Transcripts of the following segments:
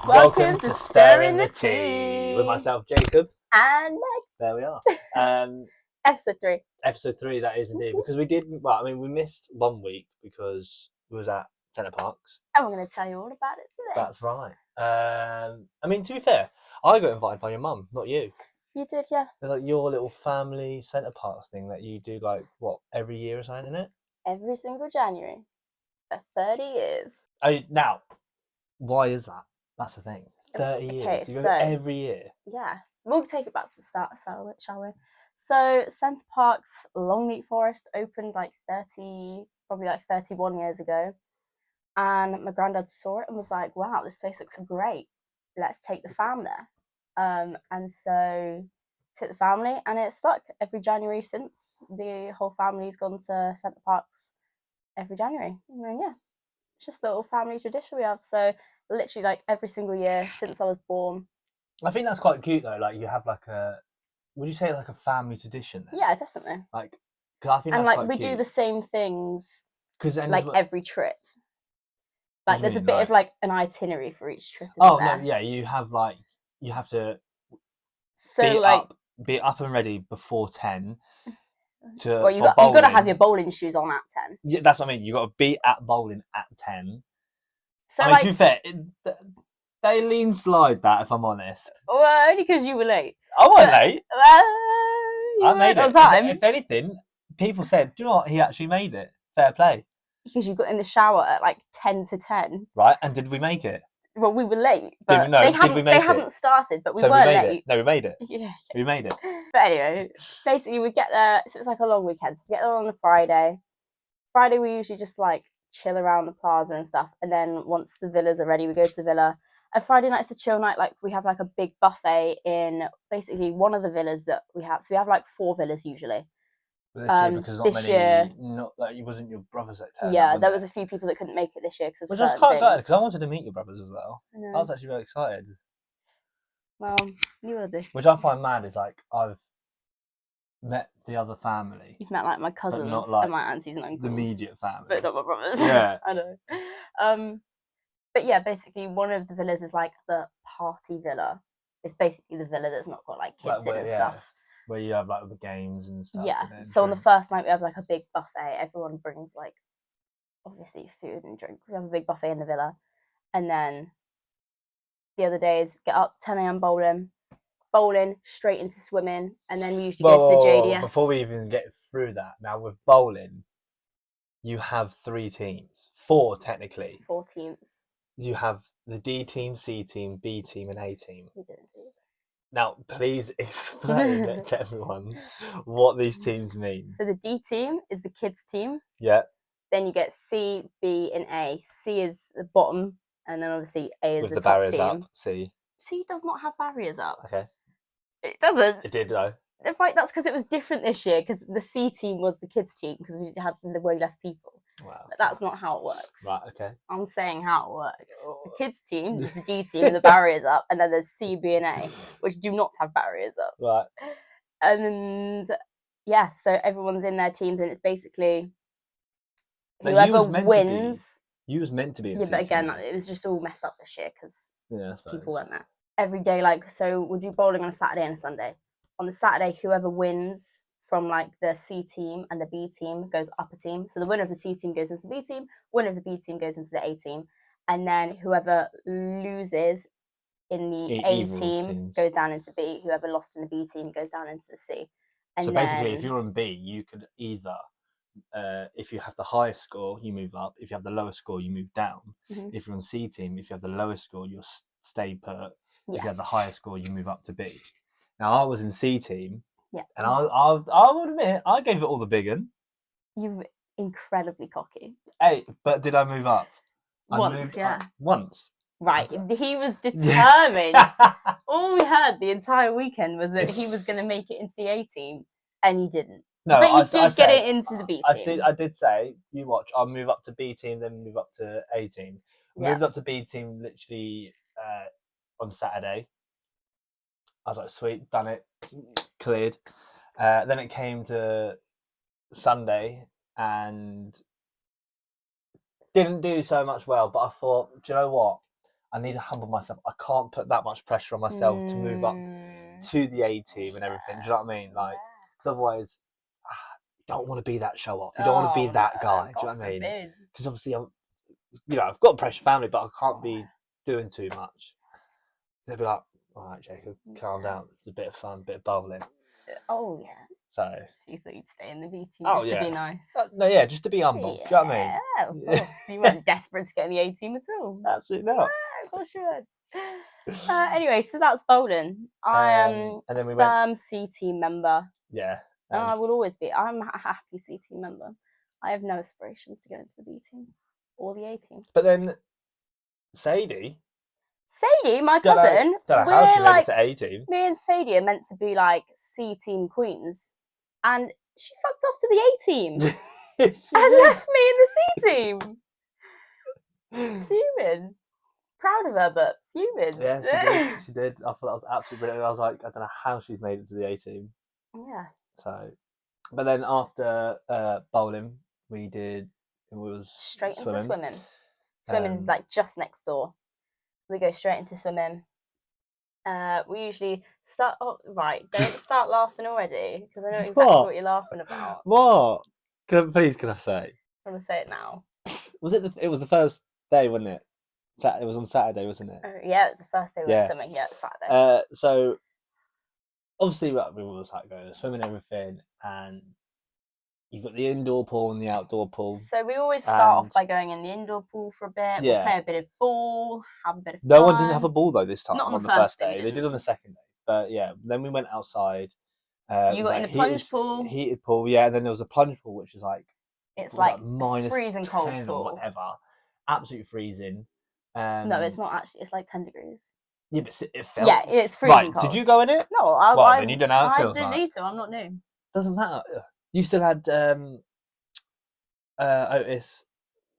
Welcome to Stirring the Tea with myself, Jacob. and Megg. There we are. Episode 3. Episode 3, that is indeed. Because we did, we missed 1 week because we was at Center Parcs. And we're going to tell you all about it today. That's right. To be fair, I got invited by your mum, not you. You did, yeah. It's like your little family Center Parcs thing that you do, every year or something, isn't it? Every single January for 30 years. Now, why is that? That's the thing. 30 years. You go every year. Yeah. We'll take it back to the start, shall we? So, Center Parcs, Longleat Forest, opened probably 31 years ago. And my granddad saw it and was like, wow, this place looks great. Let's take the fam there. And so took the family, and it's stuck every January since. The whole family's gone to Center Parcs every January. And then, yeah, it's just a little family tradition we have. So literally every single year since I was born. I think that's quite cute though. You have would you say a family tradition then? Yeah, definitely. Cause I think that's quite we cute. do the same things every trip. There's a mean, bit of an itinerary for each trip. No, yeah, you have you have to be up and ready before 10. You've got to have your bowling shoes on at 10. Yeah, that's what I mean. You got to be at bowling at 10. So to be fair, they lean slide that, if I'm honest. Well, only because you were late. I wasn't late. I made it on time. If anything, people said, "Do you know what? He actually made it. Fair play." Because you got in the shower at 10 to 10. Right, and did we make it? Well, we were late. But did we make it? They hadn't started, but we were late. No, we made it. Yeah. We made it. But anyway, basically we get there, so it's a long weekend. So we get there on a Friday. Friday we usually just chill around the plaza and stuff. And then once the villas are ready, we go to the villa. And Friday night's a chill night. We have a big buffet in basically one of the villas that we have. So we have 4 villas usually. This year, because it wasn't your brothers that turned up. Yeah, there was a few people that couldn't make it this year because which I was quite glad, because I wanted to meet your brothers as well. I was actually very excited. Well, you will do. Which I find mad is I've met the other family. You've met my cousins and my aunties and uncles. The immediate family. But not my brothers. Yeah. I know. But yeah, basically one of the villas is the party villa. It's basically the villa that's not got kids in and stuff. Where you have the games and stuff. Yeah. So on the first night we have a big buffet. Everyone brings obviously food and drinks. We have a big buffet in the villa. And then the other days get up 10 a.m. bowling straight into swimming, and then we usually go to the JDS. Before we even get through that, now with bowling, you have 3 teams. 4 technically. 4 teams. You have the D team, C team, B team, and A team. We didn't do that. Now, please explain to everyone what these teams mean. So the D team is the kids team. Yeah. Then you get C, B, and A. C is the bottom, and then obviously A is with the top barriers team. Up. C. C does not have barriers up. Okay. It doesn't. It did though. In fact, that's because it was different this year, because the C team was the kids team because we had way less people. Wow. But that's not how it works. Right, okay. I'm saying how it works. The kids team is the D team with the barriers up, and then there's C, B, and A, which do not have barriers up. Right. And yeah, so everyone's in their teams, and it's basically whoever wins. You was meant to be in Yeah, C but again, team. it was just all messed up this year because people weren't there. Every day, so we'll do bowling on a Saturday and a Sunday. On the Saturday, whoever wins from the C team and the B team goes up a team. So the winner of the C team goes into the B team, winner of the B team goes into the A team, and then whoever loses in the A team goes down into B. Whoever lost in the B team goes down into the C. And so basically, if you're in B, you could either, if you have the highest score, you move up. If you have the lowest score, you move down. Mm-hmm. If you're on C team, if you have the lowest score, you'll stay put. Yeah. If you have the highest score, you move up to B. Now, I was in C team. Yeah. And I would admit, I gave it all the big one. You were incredibly cocky. Hey, but did I move up? Once. Once. Right. He was determined. All we heard the entire weekend was that he was going to make it into the A team, and he didn't. No, but you did get it into the B team. I did say, you watch, I'll move up to B team, then move up to A team. Moved up to B team literally on Saturday. I was like, sweet, done it, cleared. Then it came to Sunday and didn't do so much well, but I thought, do you know what? I need to humble myself. I can't put that much pressure on myself to move up to the A team and everything. Do you know what I mean? Like, because otherwise, you don't want to be that show off. You don't want to be that guy. Do you know what I mean? Because obviously, I've got a pressure family, but I can't be doing too much. They'd be like, all right, Jacob, calm down. It's a bit of fun, a bit of bowling. Oh, yeah. So you thought you'd stay in the B team just to be nice? No, yeah, just to be humble. Do you know what I mean? Yeah, of course. You weren't desperate to get in the A team at all. Absolutely not. Yeah, of course you would. Anyway, so that's bowling. I am and then we firm C team member. Yeah. I will always be. I'm a happy C team member. I have no aspirations to go into the B team or the A team. But then Sadie, my cousin, don't know how she made it to A team. Me and Sadie are meant to be like C team queens, and she fucked off to the A team and left me in the C team. Fuming. Proud of her, but fuming. Yeah, she did. I thought that was absolutely brilliant. I was like, I don't know how she's made it to the A team. Yeah. So, but then after bowling, it was straight swimming. Into swimming. Swimming's like just next door. We go straight into swimming. We usually start. Oh, right, don't start laughing already because I know exactly what you're laughing about. What? Please, can I say? I'm gonna say it now. It was the first day, wasn't it? It was on Saturday, wasn't it? Yeah, it was the first day we went swimming. Yeah, it's Saturday. So obviously we were like going swimming and everything, and you've got the indoor pool and the outdoor pool. So we always start off by going in the indoor pool for a bit. We'll play a bit of ball, have a bit of fun. No one didn't have a ball though this time. Not on the first day. They did on the second day. But yeah, then we went outside. You got in the plunge pool. Heated pool, yeah. And then there was a plunge pool, which is like minus freezing cold pool or whatever. Absolutely freezing. No, it's not actually. It's like 10 degrees. Yeah, but it felt. Yeah, it's freezing cold. Did you go in it? No, then you don't know how it feels. I didn't need to. I'm not new. Doesn't matter. You still had Otis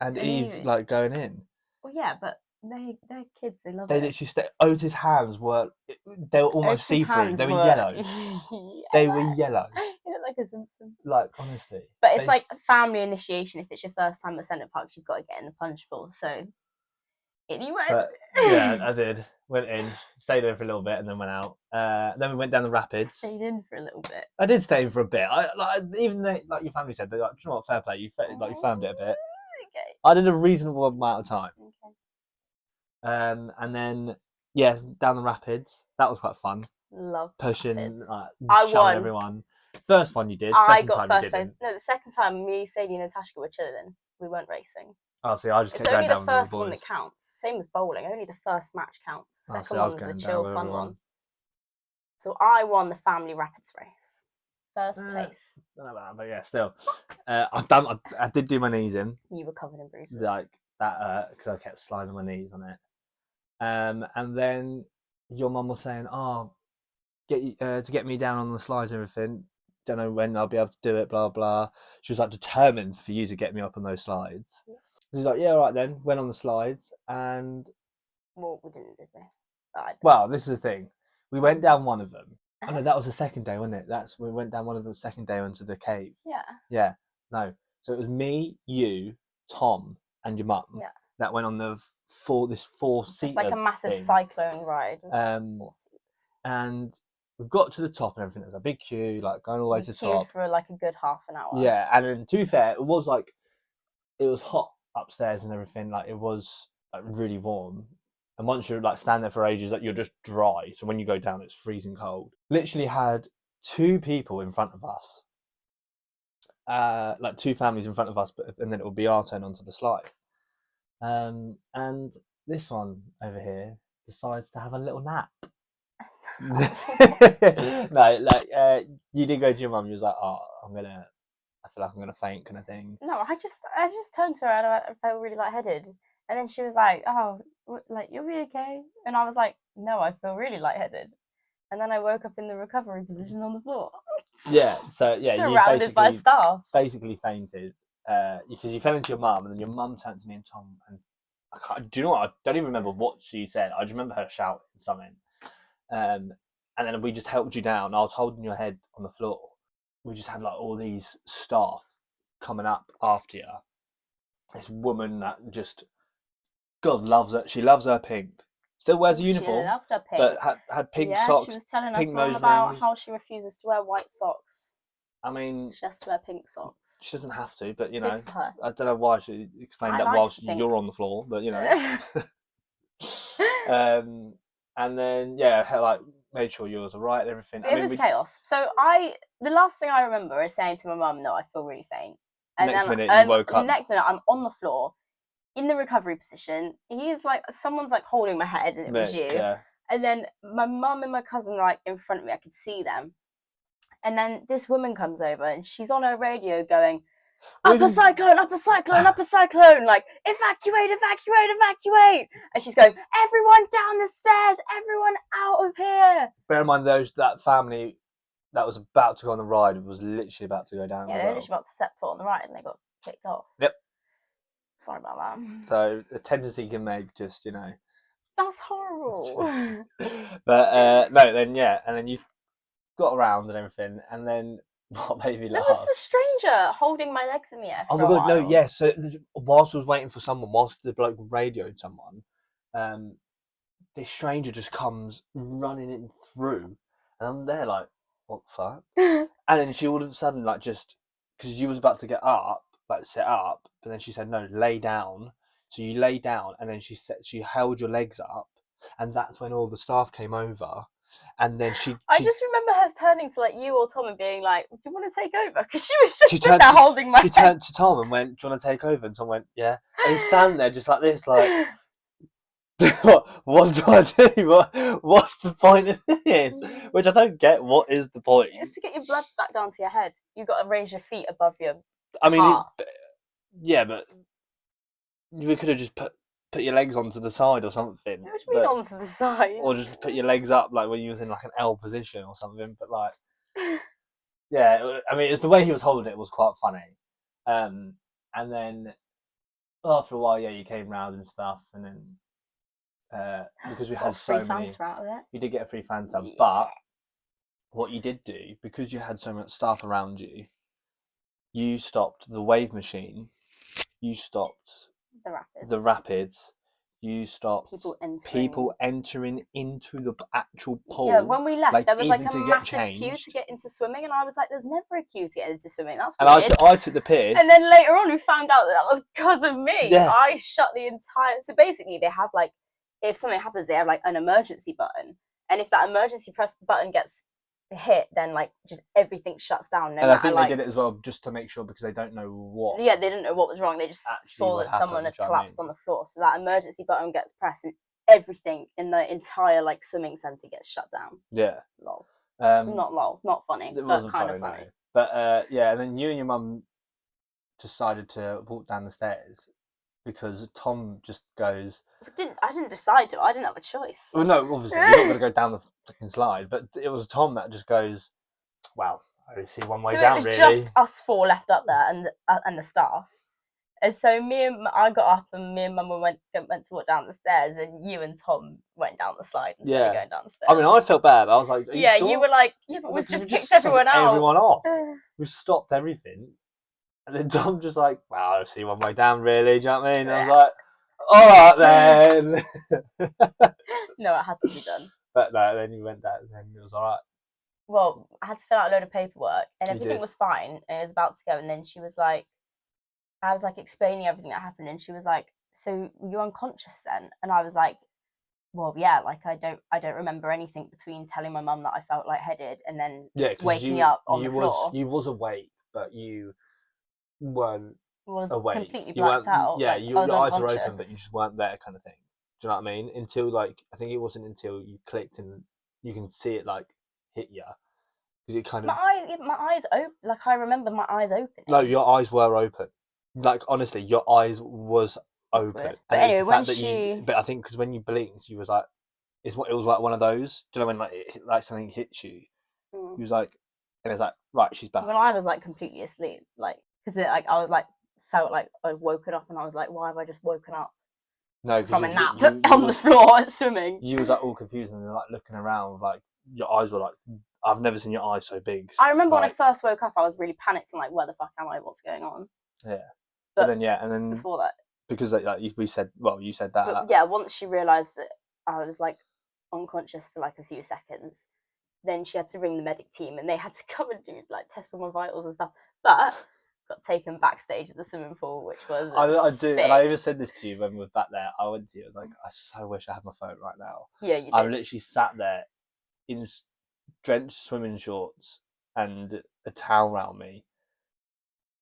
and Eve like going in. Well, yeah, but they're kids. They love it. They literally Otis' hands were almost see-through. They were yellow. They were yellow. You look like a Simpson. Like, honestly. But it's like a family initiation. If it's your first time at Center Parcs, you've got to get in the plunge pool. So anyway. But, yeah, I did. Went in, stayed in for a little bit, and then went out. Then we went down the rapids. Stayed in for a little bit. I did stay in for a bit. Even like your family said, they're like, do you know what? Fair play. You found it a bit. Okay. I did a reasonable amount of time. Okay. And then down the rapids. That was quite fun. Love pushing, I won. Everyone. First one you did. I got first place. No, the second time me, Sadie, and Natasha were chilling. We weren't racing. Oh, see, I just kept going down with the boys. It's only the first one that counts. Same as bowling. Only the first match counts. Second one's the chill, fun one. So I won the family rapids race. First place. Don't know about that, but yeah, still. I did do my knees in. You were covered in bruises. Like that, because I kept sliding my knees on it. And then your mum was saying, "Oh, to get me down on the slides and everything. Don't know when I'll be able to do it. Blah blah." She was like determined for you to get me up on those slides. Yeah. She's like, "Yeah, all right then." Went on the slides and. Well, we didn't, did we? Well, this is the thing. We went down one of them. Oh no, that was the second day, wasn't it? We went down one of them the second day into the cave. Yeah. Yeah. No. So it was me, you, Tom, and your mum. Yeah. That went on this four-seater. It's like a massive cyclone ride. With 4 seats. And we got to the top and everything. There was a big queue, like going all the way to the top. For like a good half an hour. Yeah, and then to be fair, it was hot upstairs and everything. Like it was like really warm. And once you're like stand there for ages, like you're just dry. So when you go down, it's freezing cold. Literally had 2 people in front of us, like 2 families in front of us, and then it would be our turn onto the slide. And this one over here decides to have a little nap. No, like you did go to your mum. You was like, "Oh, I feel like I'm gonna faint," kind of thing. No, I just turned to her and I felt really lightheaded. And then she was like, "Oh, like you'll be okay." And I was like, "No, I feel really lightheaded." And then I woke up in the recovery position on the floor. Yeah, so yeah, surrounded by staff. Basically fainted because you fell into your mum, and then your mum turned to me and Tom, and do you know what? I don't even remember what she said. I just remember her shouting something, and then we just helped you down. I was holding your head on the floor. We just had like all these staff coming up after you. This woman that just God loves it. She loves her pink. Still wears a uniform. She loved her pink. But had pink socks. She was telling pink us all nose about rings. how she refuses to wear white socks. I mean, she has to wear pink socks. She doesn't have to, but Good for her. I don't know why she explained that whilst you're on the floor, but and then like made sure yours are right and everything. It was chaos. So the last thing I remember is saying to my mum, "No, I feel really faint." And next then, minute you woke up. Next minute I'm on the floor, in the recovery position. He's like, someone's like holding my head, and it was you. Yeah. And then my mum and my cousin are like in front of me. I could see them. And then this woman comes over and she's on her radio going, upper cyclone, upper cyclone, upper cyclone, like, evacuate, evacuate, evacuate. And she's going, everyone down the stairs, everyone out of here. Bear in mind, that family that was about to go on the ride was literally about to go down. Yeah, they were literally about to step foot on the ride and they got kicked off. Yep. Sorry about that. So the tendency can make just, That's horrible. But no, then and then you got around and everything, and then what made me laugh? There was the stranger holding my legs in the air. Oh my god, no, yes. So whilst I was waiting for someone, whilst the bloke radioed someone, this stranger just comes running in through, and I'm there like, what the fuck? And then she all of a sudden, like, just because you was about to get up, like sit up, but then she said no, lay down. So you lay down, and then she held your legs up, and that's when all the staff came over. And then I just remember her turning to like you or Tom and being like, "Do you want to take over?" Because she was just there holding my. She turned to Tom and went, "Do you want to take over?" And Tom went, "Yeah." And he's standing there just like this, like, "What do I do? What's the point of this?" Which I don't get. What is the point? It's to get your blood back down to your head. You've got to raise your feet above your. I mean, yeah, but we could have just put your legs onto the side or something. What do you mean onto the side? Or just put your legs up, like when you was in like an L position or something. But like, yeah, I mean, it's the way he was holding it was quite funny. And then after a while, you came round and stuff, and then because we had so many, Fanta out of it. You did get a free Fanta, but what you did do, because you had so much staff around you, you stopped the wave machine. You stopped the rapids. You stopped people entering into the actual pool. Yeah, when we left, there was like a massive queue to get into swimming, and I was like, "There's never a queue to get into swimming." That's weird. And I took the piss. And then later on, we found out that was because of me. Yeah. I shut the entire. So basically, they have like, if something happens, they have like an emergency button, and if that emergency button gets hit, then like just everything shuts down. And I think they did it as well just to make sure, because they don't know what. Yeah, they didn't know what was wrong. They just saw that someone had collapsed on the floor. So that emergency button gets pressed, and everything in the entire like swimming centre gets shut down. Yeah. Lol. Not funny. It wasn't kind of funny. No. But and then you and your mum decided to walk down the stairs because Tom just goes. I didn't decide to. I didn't have a choice. Well, no, obviously you're not going to go down the fucking slide, but it was Tom that just goes, "Well, I only see one way down." So it was just us four left up there, and the staff. And so I got up, and me and Mum went to walk down the stairs, and you and Tom went down the slide instead of going down the stairs. I mean, I felt bad. I was like, Are you sure? You were like, "Yeah, but we've just kicked everyone out." Everyone off. We stopped everything. And then Tom just like, "Well, I see one way down, really." Do you know what I mean? And I was like, "All right then." No, it had to be done. But no, then you went down, and then it was all right. Well, I had to fill out a load of paperwork, and everything was fine, and it was about to go, and then she was like, I was like explaining everything that happened, and she was like, "So you're unconscious then?" And I was like, "Well, yeah, like I don't remember anything between telling my mum that I felt lightheaded and then waking up on the floor." You was awake, but you weren't awake. Completely blacked out. Yeah, your eyes were open, but you just weren't there, kind of thing. Do you know what I mean? Until like, I think it wasn't until you clicked and you can see it like hit you. Because it kind of my eyes open. Like I remember my eyes open. No, your eyes were open. Like honestly, your eyes was open. But anyway, but I think because when you blinked, you was like, it was like one of those. Do you know when like something hits you? You was like, and it's like, right, she's back. When I was like completely asleep, like because I was like felt like I'd woken up, and I was like, why have I just woken up? No, from a nap on the floor at swimming. You was like all confused and like looking around, like your eyes were like, I've never seen your eyes so big. I remember when I first woke up, I was really panicked and like, where the fuck am I? What's going on? Yeah. But then and then before that, Because like we said, well, you said that. But yeah, once she realised that I was like unconscious for like a few seconds, then she had to ring the medic team and they had to come and do like test all my vitals and stuff. But got taken backstage at the swimming pool, which was I sick. do, and I even said this to you when we were back there. I went to you. I was like, I so wish I had my phone right now. Yeah, you did. I'm literally sat there in drenched swimming shorts and a towel around me.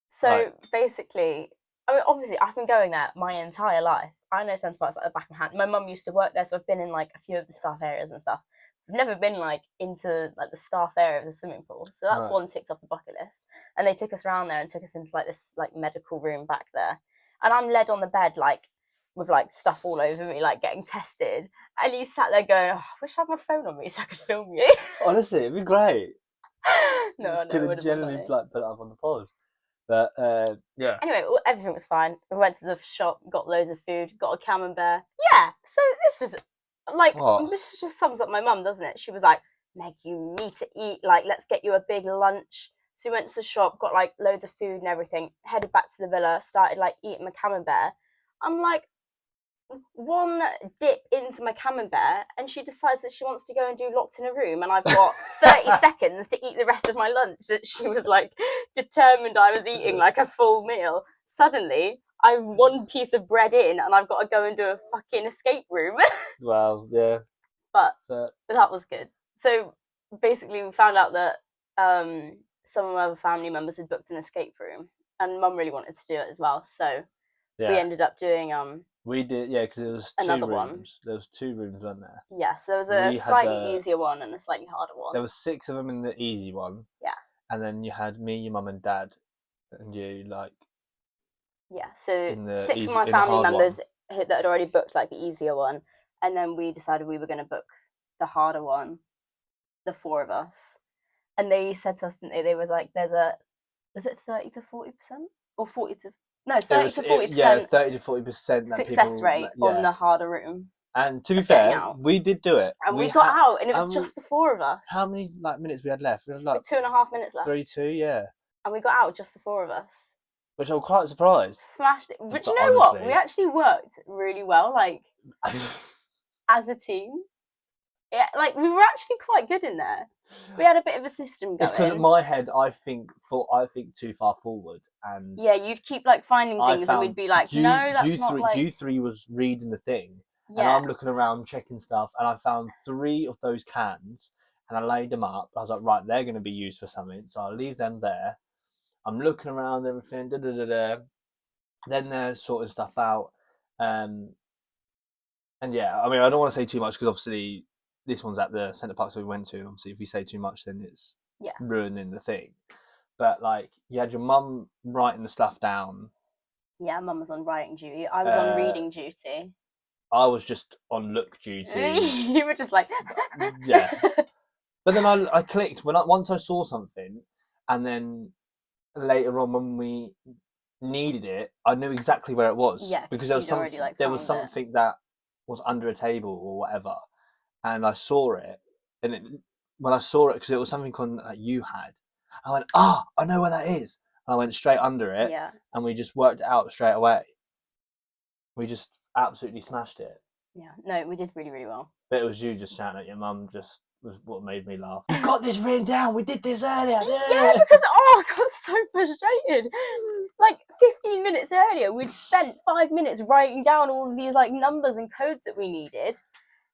So basically, I mean, obviously, I've been going there my entire life. I know Center Parcs like the back of my hand. My mum used to work there, so I've been in like a few of the staff areas and stuff. I've never been like into like the staff area of the swimming pool, so that's one ticked off the bucket list. And they took us around there and took us into like this like medical room back there, and I'm led on the bed like with like stuff all over me, like getting tested. And you sat there going, oh, I wish I had my phone on me so I could film you. Honestly, it'd be great. No, could have generally like put it up on the pod. But yeah. Anyway, everything was fine. We went to the shop, got loads of food, got a camembert. Yeah, so this was like, this just sums up my mum, doesn't it? She was like, Meg, you need to eat. Like, let's get you a big lunch. So we went to the shop, got like loads of food and everything, headed back to the villa, started like eating my camembert. I'm like, one dip into my camembert and she decides that she wants to go and do locked in a room and I've got 30 seconds to eat the rest of my lunch that she was like determined I was eating like a full meal. Suddenly I'm one piece of bread in and I've got to go and do a fucking escape room. Well, yeah. But that was good. So basically we found out that some of our family members had booked an escape room and Mum really wanted to do it as well, so we ended up doing we did, yeah, because there was another two rooms. One. There was 2 rooms, weren't there? Yeah, so there was a slightly easier one and a slightly harder one. There was 6 of them in the easy one. Yeah. And then you had me, your mum and dad, and you like. Yeah, so 6 of my family members that had already booked like the easier one, and then we decided we were going to book the harder one, the 4 of us. And they said to us, didn't they? They was like, was it 30 to 40% or 40 to. No, 30 to 40%. Yeah, 30 to 40% success rate on the harder room. And to be fair, we did do it. And we got out, and it was just the 4 of us. How many minutes we had left? We had like 2.5 minutes left. 3-2, yeah. And we got out, just the 4 of us. Which I'm quite surprised. Smashed it. But you know what? We actually worked really well, like, as a team. Yeah, like, we were actually quite good in there. We had a bit of a system going. It's because in my head, I think too far forward, and yeah, you'd keep like finding things, and we'd be like, "No, that's not like." You 3 was reading the thing, and I'm looking around checking stuff, and I found 3 of those cans, and I laid them up. I was like, right, they're going to be used for something, so I'll leave them there. I'm looking around everything, Then they're sorting stuff out, and yeah, I mean, I don't want to say too much because obviously. This one's at the Center Parcs that we went to. Obviously, if we say too much, then it's ruining the thing. But like, you had your mum writing the stuff down. Yeah, Mum was on writing duty. I was on reading duty. I was just on look duty. You were just like, yeah. But then I clicked once I saw something, and then later on when we needed it, I knew exactly where it was. Yeah, because there was something. Like, there was something that was under a table or whatever. And I saw it, and when I saw it, because it was something that you had, I went, I know where that is. And I went straight under it, and we just worked it out straight away. We just absolutely smashed it. Yeah, no, we did really, really well. But it was you just shouting at your mum, just was what made me laugh. We've got this written down, we did this earlier. Yeah, because, I got so frustrated. Like, 15 minutes earlier, we'd spent 5 minutes writing down all of these, like, numbers and codes that we needed.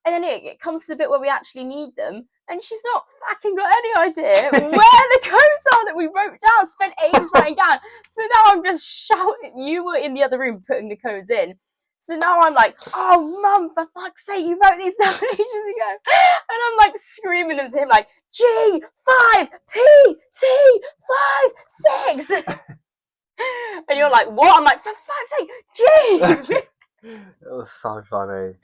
And then it comes to the bit where we actually need them, and she's not fucking got any idea where the codes are that we wrote down, spent ages writing down. So now I'm just shouting. You were in the other room putting the codes in. So now I'm like, oh, Mum, for fuck's sake, you wrote these down ages ago. And I'm like screaming them to him like, G5, P, T, 5, 6. And you're like, what? I'm like, for fuck's sake, G. It was so funny.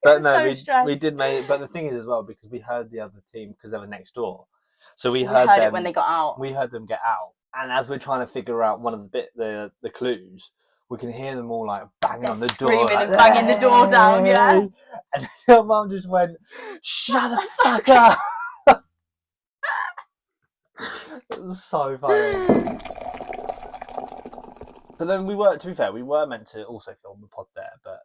But no, we did make it. But the thing is as well, because we heard the other team, because they were next door. So we heard them, it when they got out. We heard them get out. And as we're trying to figure out one of the clues, we can hear them all like banging on the door. Screaming and banging the door down, yeah. And your mum just went, shut the fuck up. It was so funny. But then to be fair, we were meant to also film the pod there, but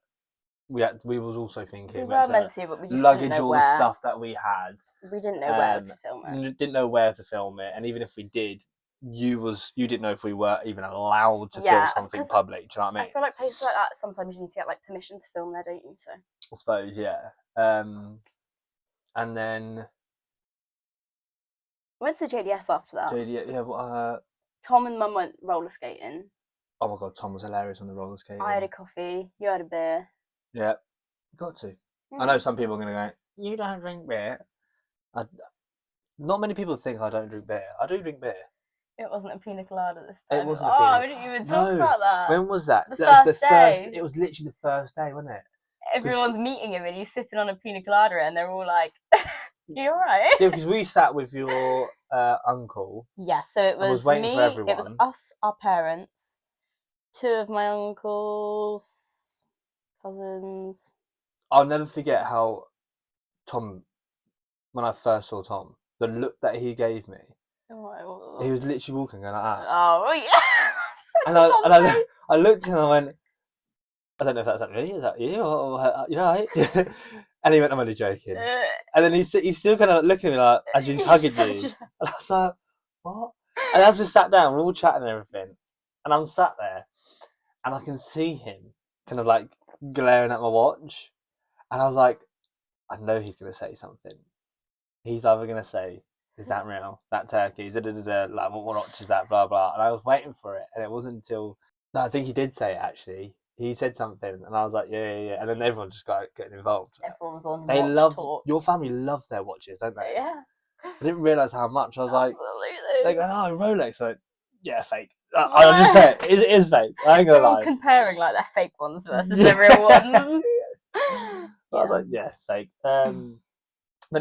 we was also thinking we were meant to, but we just luggage didn't know all where. the stuff that we had. We didn't know where to film it. Didn't know where to film it, and even if we did, you didn't know if we were even allowed to film something public. Do you know what I mean? I feel like places like that sometimes you need to get like permission to film there, don't you? So I suppose, yeah. And then we went to JDS after that. Yeah. Tom and Mum went roller skating. Oh my god, Tom was hilarious on the roller skating. I had a coffee. You had a beer. Yeah, got to. I know some people are going to go, you don't drink beer. Not many people think I don't drink beer. I do drink beer. It wasn't a pina colada this time. It wasn't a pina. We didn't even talk about that. When was that? The first day. It was literally the first day, wasn't it? Everyone's meeting him and he's sipping on a pina colada and they're all like, you alright? Yeah, because we sat with your uncle. Yeah, so it was waiting me, for everyone. it was us, our parents, 2 of my uncles, cousins. I'll never forget how Tom, when I first saw Tom, the look that he gave me. Oh, he was literally walking going like that. Oh, yeah. and I looked at him and I went, I don't know if that's me. Is that you? Or, you know, right? And he went, I'm only joking. And then he's still kind of looking at me like, as he's hugging you. And I was like, what? And as we sat down, we're all chatting and everything. And I'm sat there and I can see him kind of like glaring at my watch. And I was like, I know he's going to say something. He's either going to say, is that real? That turkey? Like, what watch is that? Blah, blah. And I was waiting for it. And it wasn't until, no, I think he did say it actually. He said something, and I was like, yeah. And then everyone just got getting involved. Everyone's on They watch love talk. Your family love their watches, don't they? Yeah. I didn't realise how much. I was Absolutely. like, oh, Rolex. Like, yeah, fake. I'll just say it is fake. I ain't gonna lie. Comparing like their fake ones versus their real ones. I was like, yeah, it's fake. But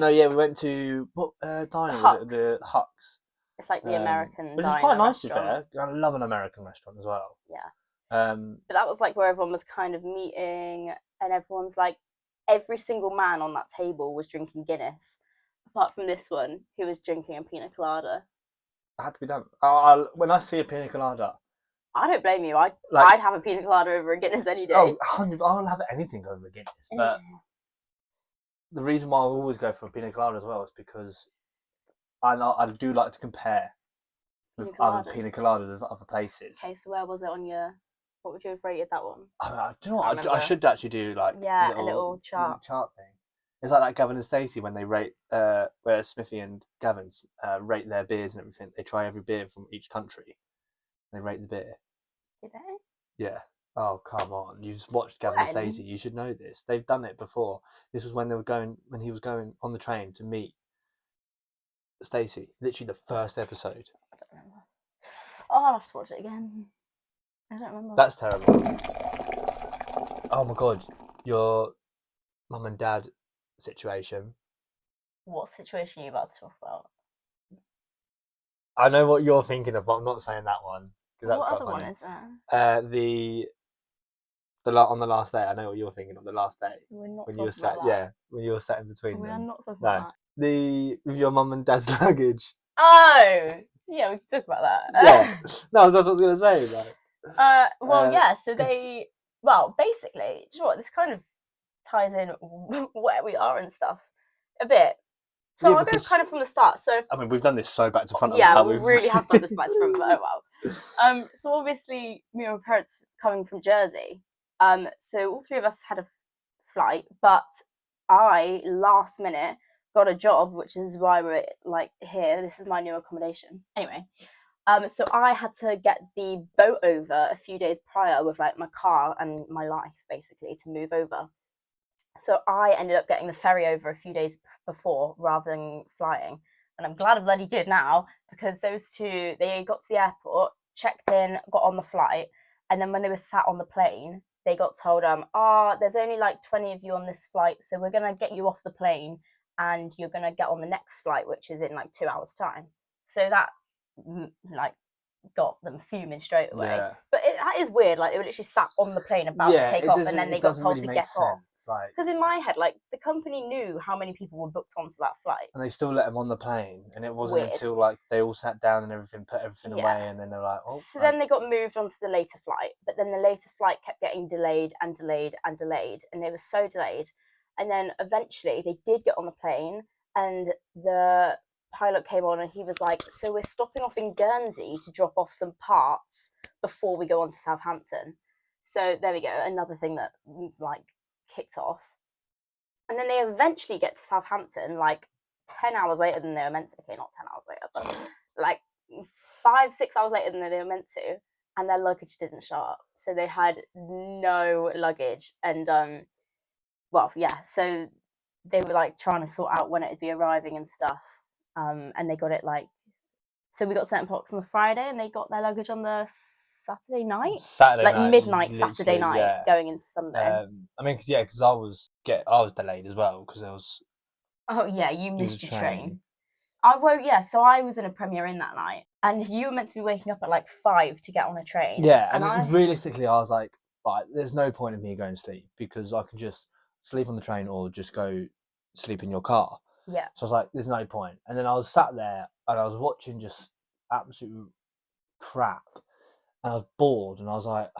no, yeah, we went to what diner was it? The Hucks. It's like the American which is quite nice to be fair. I love an American restaurant as well. Yeah. But that was like where everyone was kind of meeting, and everyone's like, every single man on that table was drinking Guinness, apart from this one who was drinking a pina colada. It had to be done. When I see a pina colada, I don't blame you. I'd have a pina colada over a Guinness any day. Oh, 100. I'll have anything over a Guinness. But the reason why I always go for a pina colada as well is because I do like to compare with other pina coladas of other places. Okay, so where was it on your? What would you have rated that one? Do you know what? I should actually do like a little chart thing. It's like that Gavin and Stacey when they rate where Smithy and Gavin's rate their beers and everything. They try every beer from each country. They rate the beer. Did they? Yeah. Oh come on! You've watched Gavin and Stacey. You should know this. They've done it before. This was when he was going on the train to meet Stacey. Literally the first episode. I don't remember. Oh, I'll have to watch it again. I don't remember. That's terrible. Oh my god, your mum and dad situation. What situation are you about to talk about? I know what you're thinking of, but I'm not saying that one. What other one is that? On the last day. I know what you're thinking of the last day. We're not when talking you were sat, about that. yeah, when you were sat in between We them. are not talking about that. With your mum and dad's luggage. Oh, yeah, we can talk about that. Yeah, no, that's what I was gonna say. Yeah. So they, basically, do you know what? This kind of ties in where we are and stuff a bit. So I'll go kind of from the start. So I mean, we've done this so back to front. Yeah, we really have done this back to front. But oh well. So obviously, me and my parents coming from Jersey. So all 3 of us had a flight, but I last minute got a job, which is why we're like here. This is my new accommodation. Anyway, so I had to get the boat over a few days prior with like my car and my life basically to move over. So I ended up getting the ferry over a few days before rather than flying. And I'm glad I bloody did now, because those 2, they got to the airport, checked in, got on the flight, and then when they were sat on the plane, they got told, there's only like 20 of you on this flight, so we're going to get you off the plane and you're going to get on the next flight, which is in like 2 hours' time. So that like got them fuming straight away. Yeah. But that is weird. Like they were literally sat on the plane about to take off, and then they got told to get off. like, because in my head, like the company knew how many people were booked onto that flight, and they still let them on the plane, and it wasn't Weird. until like they all sat down and everything, put everything away, and then they're like, oh. So then they got moved onto the later flight, but then the later flight kept getting delayed and delayed and delayed, and they were so delayed. And then eventually they did get on the plane, and the pilot came on and he was like, so we're stopping off in Guernsey to drop off some parts before we go on to Southampton. So there we go, another thing that like kicked off. And then they eventually get to Southampton like 10 hours later than they were meant to. Okay, not 10 hours later, but like 5-6 hours later than they were meant to, and their luggage didn't show up, so they had no luggage. And so they were like trying to sort out when it would be arriving and stuff, and they got it like, so we got Center Parcs on the Friday and they got their luggage on the Saturday night, midnight Saturday night, going into Sunday. I mean, because I was delayed as well because there was. Oh yeah, you missed your train. I was in a Premier Inn that night, and you were meant to be waking up at like 5 to get on a train. Yeah, and realistically, I was like, right, there's no point in me going to sleep because I can just sleep on the train or just go sleep in your car. Yeah. So I was like, there's no point. And then I was sat there and I was watching just absolute crap, and I was bored, and I was like,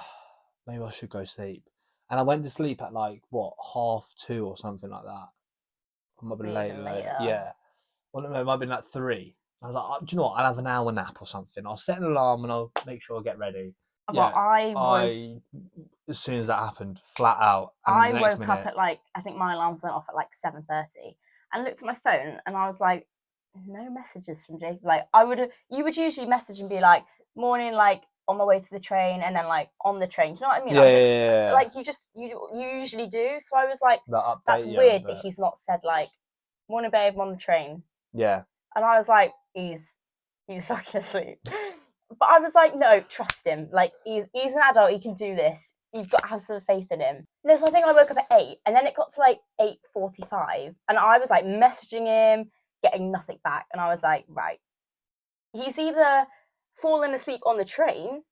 maybe I should go sleep. And I went to sleep at like 2:30 or something like that. I might be later. Yeah. Well, no, it might have been like 3. I was like, do you know what? I'll have an hour nap or something. I'll set an alarm and I'll make sure I get ready. Well, I as soon as that happened, flat out. I woke up at like, I think my alarms went off at like 7:30, and looked at my phone, and I was like, no messages from Jake. Like you would usually message and be like, morning, like on my way to the train, and then like on the train. Do you know what I mean? Yeah. Like you usually do. So I was like, that's weird that he's not said like, morning babe, I'm on the train. Yeah. And I was like, he's fucking asleep. But I was like, no, trust him. Like he's an adult, he can do this. You've got to have some faith in him. No, so I think I woke up at 8, and then it got to like 8:45, and I was like messaging him, getting nothing back, and I was like, right, he's either fallen asleep on the train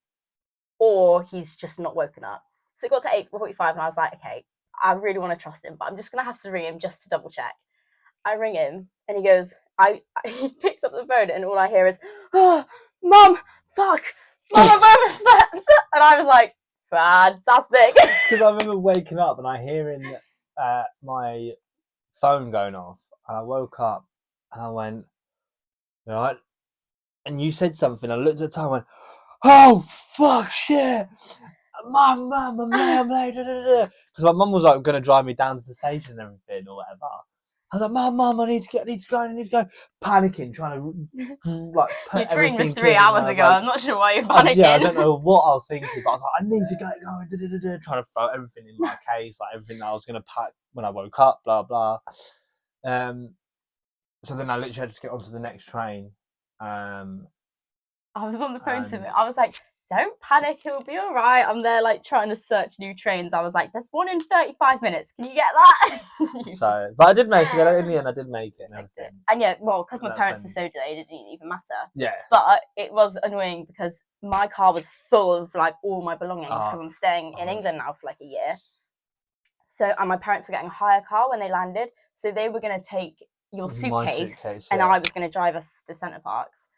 or he's just not woken up. So it got to 8:45, and I was like, okay, I really want to trust him, but I'm just gonna have to ring him just to double check. I ring him, and he goes, he picks up the phone, and all I hear is, oh, Mum, fuck, Mum, I've overslept. And I was like, fantastic. Because I remember waking up and I hearing my phone going off, and I woke up and I went, right, and you said something. I looked at the time and went, oh fuck, shit, Mum, I'm late. Because my mum was like going to drive me down to the station and everything or whatever. I was like, Mum, I need to go. Panicking, trying to like put your train was 3 in, hours ago. Like, I'm not sure why you're panicking. Yeah, I don't know what I was thinking, but I was like, I need to get going. Trying to throw everything in my case, like everything that I was going to pack when I woke up, blah blah. So then I literally had to get onto the next train. I was on the phone to him. I was like, don't panic, it'll be all right. I'm there like trying to search new trains. I was like, there's one in 35 minutes. Can you get that? But I did make it. In the end, I did make it. And yeah, well, because my parents were so delayed, it didn't even matter. Yeah. But it was annoying because my car was full of like all my belongings because I'm staying in England now for like a year. So, and my parents were getting a hire car when they landed. So they were going to take your suitcase, and I was going to drive us to Center Parcs.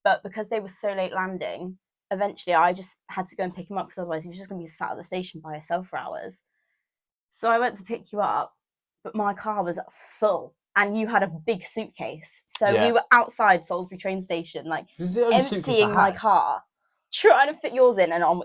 But because they were so late landing, eventually I just had to go and pick him up because otherwise he was just going to be sat at the station by himself for hours. So I went to pick you up, but my car was full and you had a big suitcase. So we were outside Salisbury train station, like emptying my car, trying to fit yours in. And I'm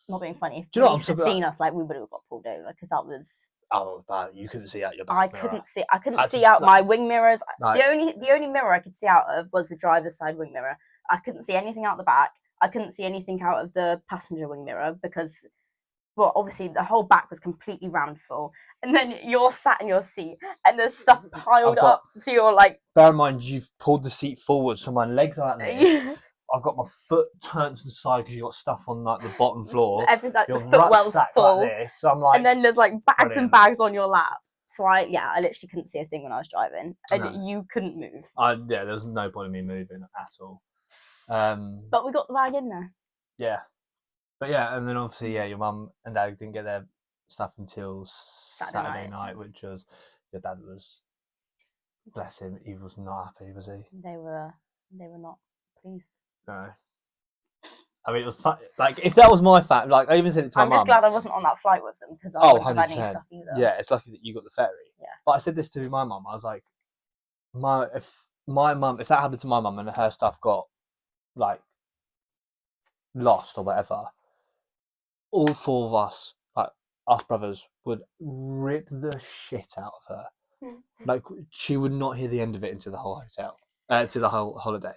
not being funny. If police had seen us, like we would have got pulled over because that was... Oh, but you couldn't see out your back mirror. I couldn't see out my wing mirrors. The only mirror I could see out of was the driver's side wing mirror. I couldn't see anything out the back. I couldn't see anything out of the passenger wing mirror because, well, obviously the whole back was completely rammed full. And then you're sat in your seat and there's stuff piled up. So you're like... Bear in mind, you've pulled the seat forward so my legs are like this. I've got my foot turned to the side because you've got stuff on like the bottom floor. Everything, the footwell's full. Like this. So I'm like, and then there's like bags and bags on your lap. So I literally couldn't see a thing when I was driving. And you couldn't move. There was no point in me moving at all. But we got the bag in there. Yeah. But yeah, and then obviously, your mum and dad didn't get their stuff until Saturday night, which was your dad was, bless him, he was not happy, was he? They were not pleased. No. I mean, it was fun. Like, if that was my fact, like, I even said it to my I'm mum. just glad I wasn't on that flight with them because I wouldn't have any stuff either. Yeah, it's lucky that you got the ferry. Yeah. But I said this to my mum. I was like, if that happened to my mum and her stuff got, like, lost or whatever, all four of us, like, us brothers, would rip the shit out of her. Like, she would not hear the end of it into the whole to the whole holiday.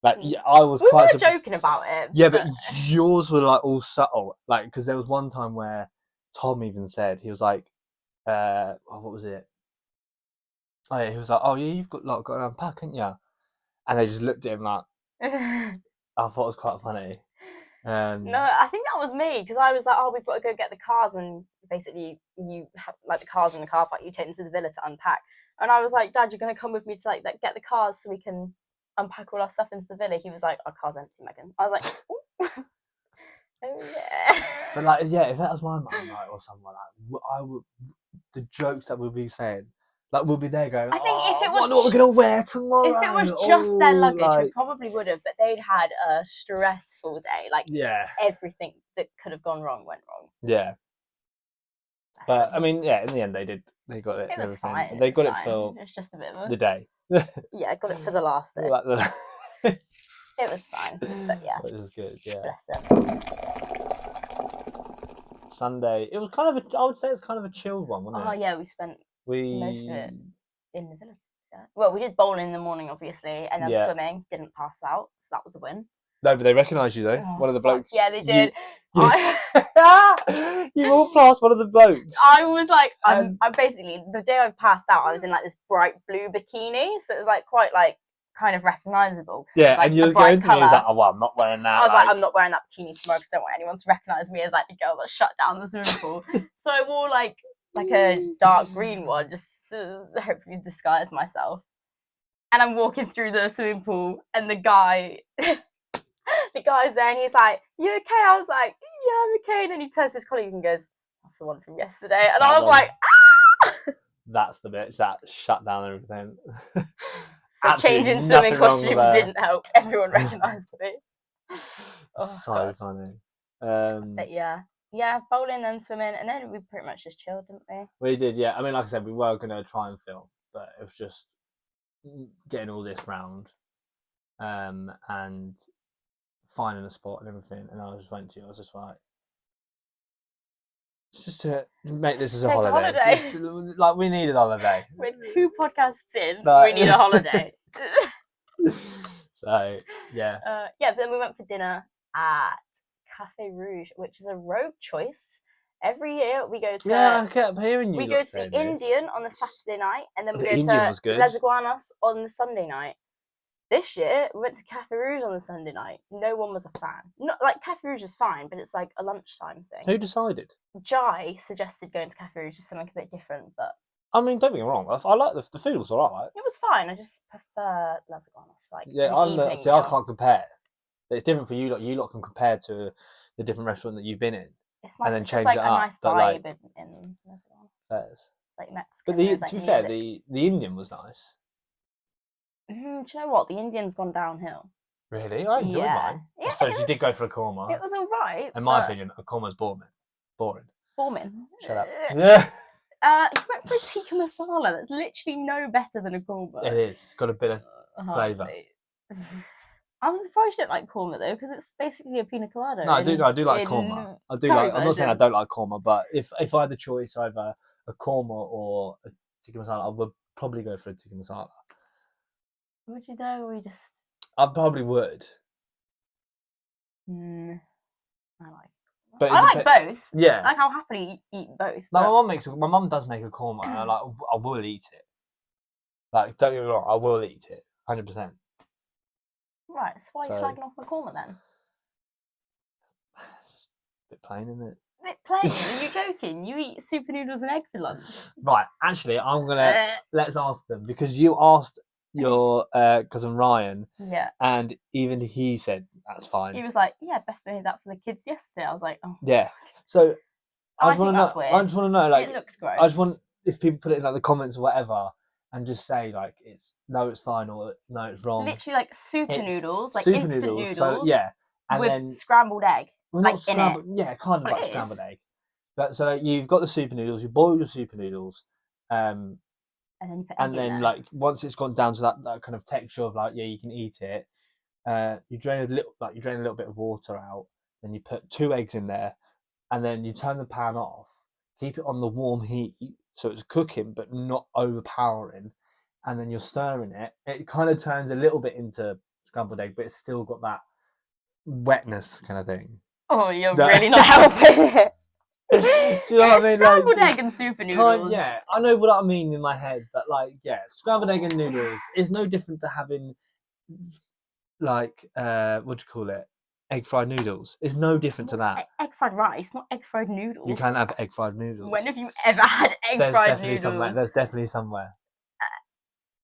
Like, yeah, I was we quite were joking about it. Yeah, but yours were like all subtle. Like, because there was one time where Tom even said, he was like, what was it? Oh yeah, he was like, oh yeah, you've got to unpack, haven't you? And they just looked at him like, I thought it was quite funny. No, I think that was me because I was like, oh, we've got to go get the cars, and basically you have like the cars in the car park, you take them to the villa to unpack. And I was like, Dad, you're going to come with me to like get the cars so we can unpack all our stuff into the villa. He was like, our car's empty, Megan. I was like, oh yeah. But like, yeah, if that was my mum, like, or something like that, I would, the jokes that we'll be saying, like, we'll be there going, I think if it was, I wonder what we're going to wear tomorrow. If it was just their luggage, we probably would have, but they'd had a stressful day. Like, everything that could have gone wrong went wrong. Yeah. But I mean, yeah, in the end, they did. They got it. It was fine. They got it for. It's just a bit of the day. Yeah, I got it for the last day. It was fine, but yeah. It was good. Yeah. Bless them. Sunday. It was kind of I would say it's kind of a chilled one, wasn't it? Oh yeah, we spent most of it in the villa. Yeah. Well, we did bowling in the morning, obviously, and then swimming. Didn't pass out, so that was a win. No, but they recognised you though. One of the blokes. Yeah, they did. You all passed one of the blokes. I was like, I'm basically the day I passed out. I was in like this bright blue bikini, so it was like quite like kind of recognisable. Yeah, was, like, and you was going to me, was like, oh well, I'm not wearing that. I was like, I'm not wearing that bikini tomorrow because I don't want anyone to recognise me as like the girl that shut down the swimming pool. So I wore like a dark green one just to hopefully disguise myself. And I'm walking through the swimming pool, and the guy's there, and he's like, "You okay?" I was like, "Yeah, I'm okay." And then he turns to his colleague and goes, "That's the one from yesterday." And I was like, "Ah!" That's the bitch that shut down everything. So changing swimming costume didn't help. Everyone recognised me. So funny. But yeah, bowling and swimming, and then we pretty much just chilled, didn't we? We did, yeah. I mean, like I said, we were going to try and film, but it was just getting all this round and finding a spot and everything. And I just went to you. I was just like, just to make this as a holiday. Like, we need a holiday. We're 2 podcasts in. We need a holiday. So, yeah. But then we went for dinner at Cafe Rouge, which is a rogue choice. Every year we go to. Yeah, I kept hearing you. We go to the Indian on the Saturday night, and then we go to Les Iguanas on the Sunday night. This year we went to Cafe Rouge on the Sunday night. No one was a fan. Not like Cafe Rouge is fine, but it's like a lunchtime thing. Who decided? Jai suggested going to Cafe Rouge, just something a bit different, but. I mean, don't get me wrong. I like the food was alright. It was fine. I just prefer Les Iguanas. Like, yeah, I can't compare. It's different for you. Like, you lot can compare to the different restaurant that you've been in. It's nice. And then it's change just like a nice vibe in Les Iguanas. It's like Mexican. But to be fair, the Indian was nice. Do you know what? The Indian's gone downhill. Really? I enjoyed mine. Yeah, I suppose you did go for a korma. It was alright. In my opinion, a korma's boring. Boring. Shut up. Yeah. You went for a tikka masala. That's literally no better than a korma. It is. It's got a bit of flavour. I'm surprised you don't like korma though, because it's basically a pina colada. No, I do like korma. I do like. I'm not saying I don't like korma, but if I had the choice either a korma or a tikka masala, I would probably go for a tikka masala. Would you though, or you just? I probably would. I like. But I like both. Yeah. Like, I'll happily eat both. Like, my mum does make a korma, and I will eat it. Like, don't get me wrong, I will eat it, 100%. Right, so why are you slagging off my korma then? Bit plain, isn't it? Bit plain? Are you joking? You eat super noodles and egg for lunch. Right, actually, I'm gonna let's ask them, because you asked your cousin Ryan, and even he said that's fine. He was like, "Yeah, Beth made that for the kids yesterday." I was like, "Oh." Yeah. So I think that's weird. I just want to know, like, it looks gross. I just want if people put it in like the comments or whatever, and just say like it's fine or no, it's wrong. Literally like super noodles, like super instant noodles. So, yeah, and with then scrambled egg. well, like not scrambled. Yeah, kind of Well, like it scrambled is. egg. But so you've got the super noodles. You boil your super noodles, and then you put egg and in then there. like once it's gone down to that kind of texture of like you can eat it. You drain a little bit of water out. Then you put 2 eggs in there, and then you turn the pan off. Keep it on the warm heat so it's cooking but not overpowering. And then you're stirring it. It kind of turns a little bit into scrambled egg, but it's still got that wetness kind of thing. Oh, you're really not helping it. Do you know what I mean? Scrambled egg and super noodles. Yeah, I know what I mean in my head, but like, yeah, scrambled egg and noodles is no different to having like what do you call it? Egg fried noodles. It's no different to that. Egg fried rice, not egg fried noodles. You can have egg fried noodles. When have you ever had egg fried noodles? There's definitely somewhere.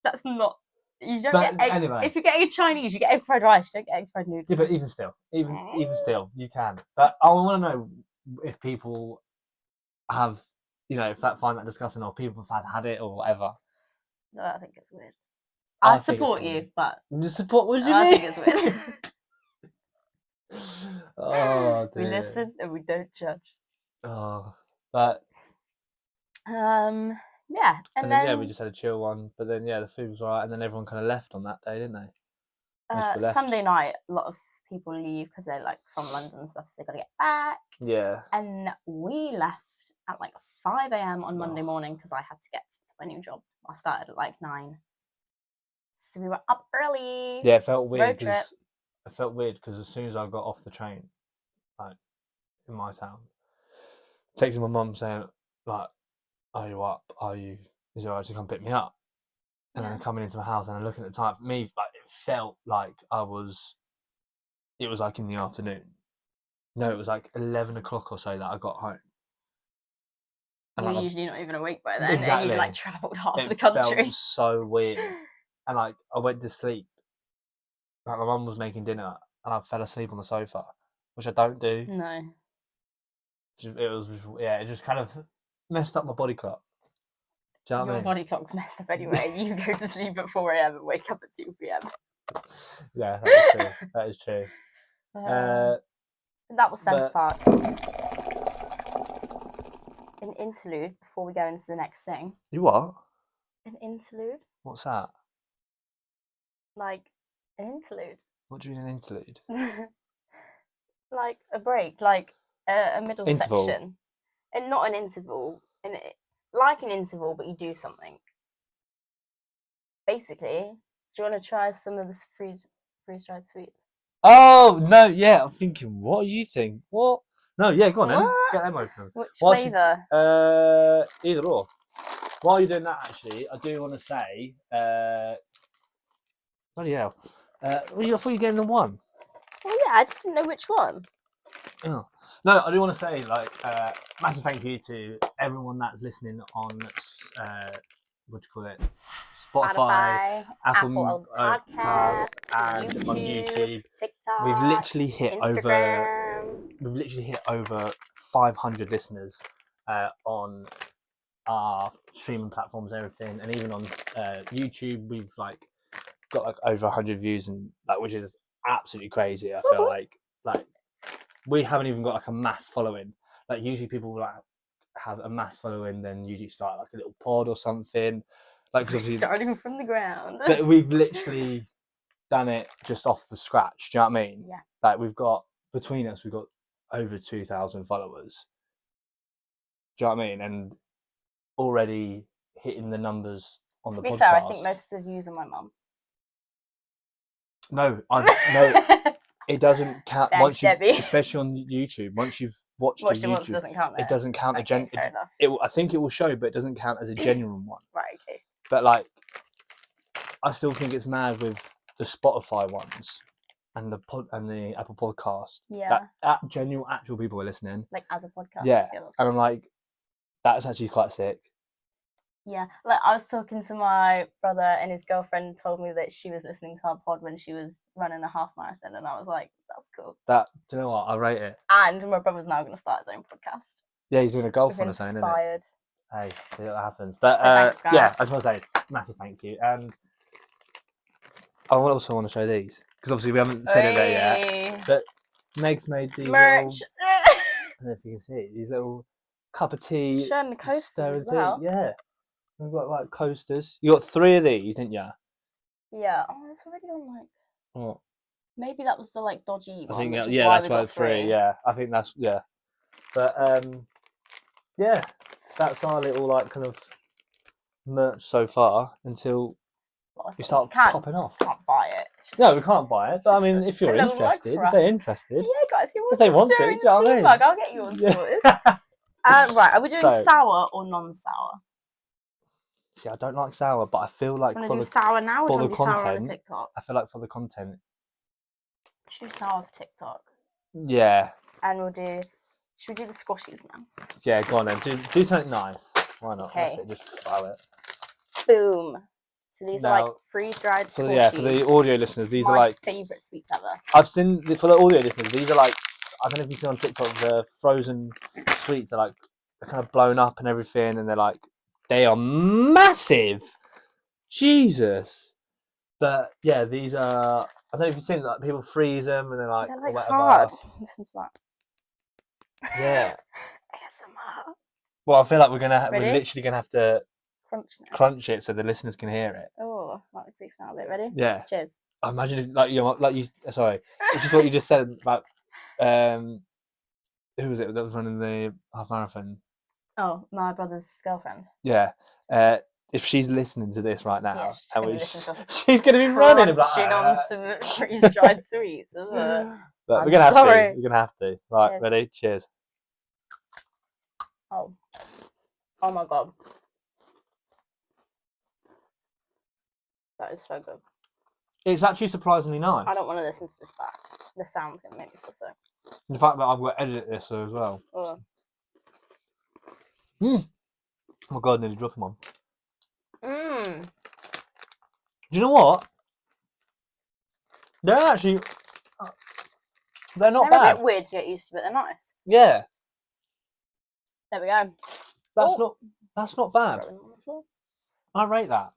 That's not. You don't get egg. Anyway. If you're getting Chinese, you get egg fried rice. You don't get egg fried noodles. Yeah, but even still, you can. But I want to know if people have, if that find that disgusting, or people have had it or whatever. No, I think it's weird. I support you, but you support. What do you mean? I think it's weird. Oh, dear. We listen and we don't judge. Oh, but yeah, and then we just had a chill one. But then the food was alright, and then everyone kind of left on that day, didn't they? Sunday night, a lot of people leave because they're like from London and stuff, so they got to get back. Yeah. And we left at like 5 a.m. on Monday morning because I had to get to my new job. I started at like 9, so we were up early. Yeah, it felt weird. Road trip. It felt weird because as soon as I got off the train, like in my town, texting my mum saying like, "Are you up? Is it alright to come pick me up?" And then coming into my house and looking at the time, for me, like it felt like it was like in the afternoon. No, it was like 11 o'clock or so that I got home. And you're usually not even awake by then. Exactly. And you've like travelled half the country. It felt so weird. And like I went to sleep. Like my mum was making dinner and I fell asleep on the sofa, which I don't do. No. It just kind of messed up my body clock. Do you know what I mean? Your body clock's messed up anyway. You go to sleep at 4 a.m. and wake up at 2 p.m. Yeah, that is true. That is true. That was Center Parcs. An interlude before we go into the next thing. You what? An interlude? What's that? Like an interlude. What do you mean an interlude? Like a break, like a middle interval. section. And not an interval. Like an interval, but you do something. Basically, do you want to try some of this freeze-dried sweets? Oh, no, yeah. I'm thinking, what are you thinking? What? No, yeah, go on then. Get them open. Which flavour? Either or. While you're doing that, actually, I do want to say, bloody hell. I thought you were getting the one. Well, yeah, I just didn't know which one. Oh. No, I do want to say, massive thank you to everyone that's listening on, what do you call it? Spotify, Apple Podcasts, and on YouTube. TikTok, We've literally hit Instagram. over 500 listeners on our streaming platforms and everything, and even on YouTube we've got over 100 views, and which is absolutely crazy. I feel like we haven't even got a mass following. Like usually people have a mass following, then usually start a little pod or something. Starting from the ground. But we've literally done it just off the scratch. Do you know what I mean? Yeah. We've got over 2,000 followers. Do you know what I mean? And already hitting the numbers on the podcast. To be fair, I think most of the views are my mum. No, it doesn't count. Thanks, Debbie. Especially on YouTube, once you've watched it once, it doesn't count. It doesn't count. Okay, fair enough. I think it will show, but it doesn't count as a genuine one. Right. Okay. But I still think it's mad with the Spotify ones and the Apple Podcast. Yeah. That genuine, actual people are listening. As a podcast. Yeah. And I'm like, that's actually quite sick. Yeah. I was talking to my brother, and his girlfriend told me that she was listening to our pod when she was running a half marathon, and I was like, that's cool. Do you know what? I rate it. And my brother's now going to start his own podcast. Yeah, he's doing a golf We've on us, isn't it? inspired. Hey, see what happens. But So thanks, guys. yeah, I just want to say massive thank you. And I also want to show these because obviously we haven't said it there yet. But Meg's made these merch. I don't know if you can see it, these little cup of tea. Showing the coasters as well. Yeah, we've got like coasters. You got 3 of these, didn't you? Yeah. Oh, it's already on like. What? Maybe that was the like dodgy one. I think which is yeah, why that's we got like 3. Yeah, I think that's But yeah, that's our little like kind of merch so far until we start popping off. Can't buy it. No, we can't buy it. But I mean, if you're interested, if they're interested, yeah, guys, if they want to, do you know what I mean? I'll get you one sorted. Right, are we doing sour or non-sour? See, I don't like sour, but I feel like for the sour now, for or the sour content, on TikTok? I feel like for the content, should we do sour for TikTok? Yeah. And we'll do. Should we do the squashies now? Yeah, go on then. Do something nice. Why not? Okay. That's it. Just throw it. Boom. So these are like freeze-dried squashies. Yeah, for the audio listeners, these are like my favourite sweets ever. I've seen for the audio listeners, these are like I don't know if you've seen on TikTok the frozen sweets are like they're kind of blown up and everything, and they are massive. Jesus. But yeah, these are. I don't know if you've seen like people freeze them and they're like hard. Listen to that. Yeah. ASMR. Well, I feel like we're literally gonna have to crunch it so the listeners can hear it. Oh, might be freaking out a bit. Ready? Yeah. Cheers. I imagine if sorry, which is what you just said about who was it that was running the half marathon? Oh, my brother's girlfriend. Yeah. If she's listening to this right now, she's going to be running on some freeze-dried sweets. But we're going to have to. We're going to have to. Right, cheers. Ready? Cheers. Oh my god, that is so good. It's actually surprisingly nice. I don't want to listen to this back. The sound's going to make me feel sick. The fact that I've got to edit this as well. Oh my god, nearly dropped one. Do you know what? They're not they're bad. They're a bit weird to get used to, but they're nice. Yeah. There we go. That's not bad. I rate that.